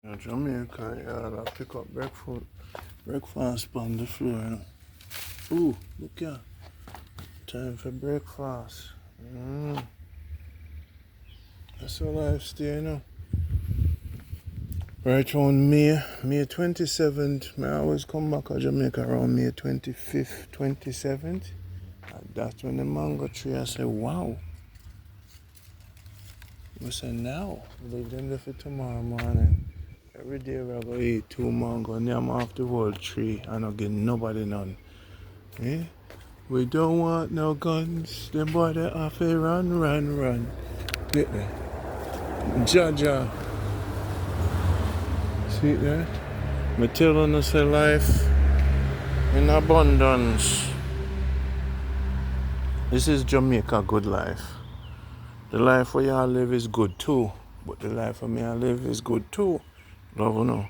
In Jamaica, yeah, I pick up breakfast on the floor, you know. Ooh, look here. Time for breakfast. That's how life stay, you know. Right around May 27th, I always come back to Jamaica around May 25th, 27th. And that's when the mango tree, I say, wow. I say, now, leave them there for tomorrow morning. Every day we're going to eat 2 mango and I'm off the whole tree and I don't get nobody none. Eh? We don't want no guns. Them boy they off a run. Get there. Jaja. See it there? Me telling us a life in abundance. This is Jamaica good life. The life where y'all live is good too. But the life for me I live is good too. Love you know.